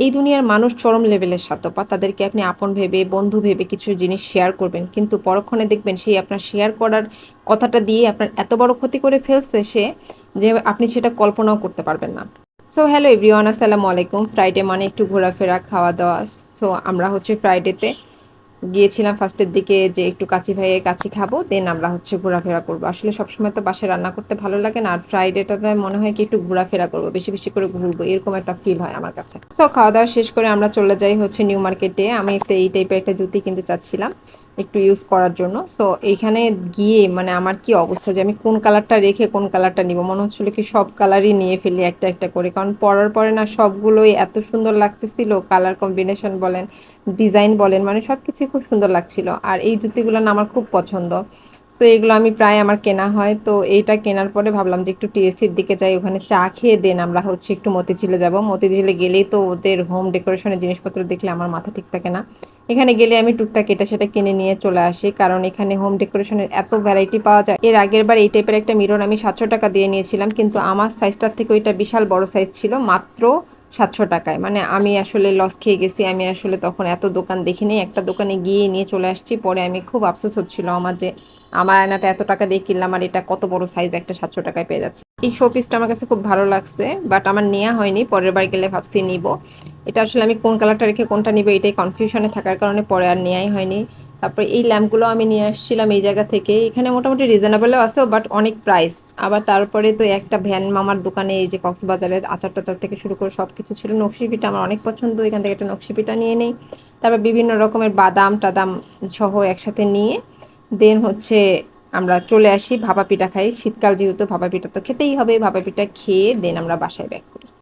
এই দুনিয়ার মানুষ চরম লেভেলের স্বার্থপর। তাদেরকে আপনি আপন ভেবে, বন্ধু ভেবে কিছু জিনিস শেয়ার করবেন। কিন্তু পরক্ষণে দেখবেন সেই আপনার শেয়ার করার কথাটা দিয়ে আপনার এত বড় ক্ষতি করে ফেলছে সে, যে আপনি সেটা কল্পনাও করতে পারবেন না। সো হ্যালো এভরিওয়ান, আসসালামু আলাইকুম। ফ্রাইডে মানে একটু ঘোরাফেরা, খাওয়া-দাওয়া। সো আমরা হচ্ছে ফ্রাইডেতে গিয়েছিলাম ফার্স্টের দিকে যে একটু কাচ্চি ভাইয়ে কাচ্চি খাবো, দেন আমরা হচ্ছে ঘোরাফেরা করবো। আসলে সবসময় তো বাসায় রান্না করতে ভালো লাগে না, আর ফ্রাইডেটাতে মনে হয় কি একটু ঘোরাফেরা করবো, বেশি বেশি করে ঘুরবো, এরকম একটা ফিল হয় আমার কাছে। সো খাওয়া দাওয়া শেষ করে আমরা চলে যাই হচ্ছে নিউ মার্কেটে। আমি একটা এই টাইপের একটা জুতি কিনতে চাচ্ছিলাম একটু ইউজ করার জন্য। সো এইখানে গিয়ে মানে আমার কি অবস্থা যে আমি কোন কালারটা রেখে কোন কালারটা নিব, মনে হচ্ছিল কি সব কালারই নিয়ে ফেলি একটা একটা করে, কারণ পরার পরে না সবগুলোই এত সুন্দর লাগতেছিল, কালার কম্বিনেশন বলেন, ডিজাইন বলেন, মানে সবকিছুই খুব সুন্দর লাগছিল। আর এই জুতিগুলো না আমার খুব পছন্দ। তো এগুলো আমি প্রায় আমার কেনা হয়। তো এইটা কেনার পরে ভাবলাম যে একটু টিএসসির দিকে যাই, ওখানে চা খেয়ে দেন আমরা হচ্ছে একটু মতিঝিলে যাব। মতিঝিলে গেলেই তো ওদের হোম ডেকোরেশনের জিনিসপত্র দেখলে আমার মাথা ঠিক থাকে না। এখানে গেলে আমি টুকটাক এটা সেটা কিনে নিয়ে চলে আসি, কারণ এখানে হোম ডেকোরেশনের এত ভ্যারাইটি পাওয়া যায়। এর আগের বার এই টাইপের একটা মিরর আমি 700 টাকা দিয়ে নিয়েছিলাম, কিন্তু আমার সাইজটার থেকে ওইটা বিশাল বড় সাইজ ছিল, মাত্র 700 টাকায়। মানে আমি আসলে লস খেয়ে গেছি। আমি আসলে তখন এত দোকান দেখিনি, একটা দোকানে গিয়ে নিয়ে চলে আসছি। পরে আমি খুব আফসোস হচ্ছিল আমার, যে আমার আয়নাটা এত টাকা দিয়ে কিনলাম আর এটা কত বড় সাইজ একটা 700 টাকায় পেয়ে যাচ্ছে। এই শোপিসটা আমার কাছে খুব ভালো লাগছে, বাট আমার নেওয়া হয়নি, পরের বার গেলে ভাবছি নিব। এটা আসলে আমি কোন কালারটা রেখে কোনটা নিব এটাই কনফিউশনে থাকার কারণে পরে আর নেওয়াই হয়নি। তারপর এই ল্যাম্পগুলো আমি নিয়ে আসছিলাম এই জায়গা থেকে। এখানে মোটামুটি রিজনেবলও আছে, বাট অনেক প্রাইস। আবার তারপরে তো একটা ভ্যান মামার দোকানে, এই যে কক্সবাজারের আচার টাচার থেকে শুরু করে সব কিছু ছিল। নকশি পিঠা আমার অনেক পছন্দ, এখান থেকে একটা নকশি পিঠা নিয়ে নেই। তারপর বিভিন্ন রকমের বাদাম টাদাম সহ একসাথে নিয়ে দেন হচ্ছে আমরা চলে আসি ভাপা পিঠা খাই। শীতকাল যেহেতু ভাপা পিঠা তো খেতেই হবে, ভাপা পিঠা খেয়ে দেন আমরা বাসায় ব্যাক করি।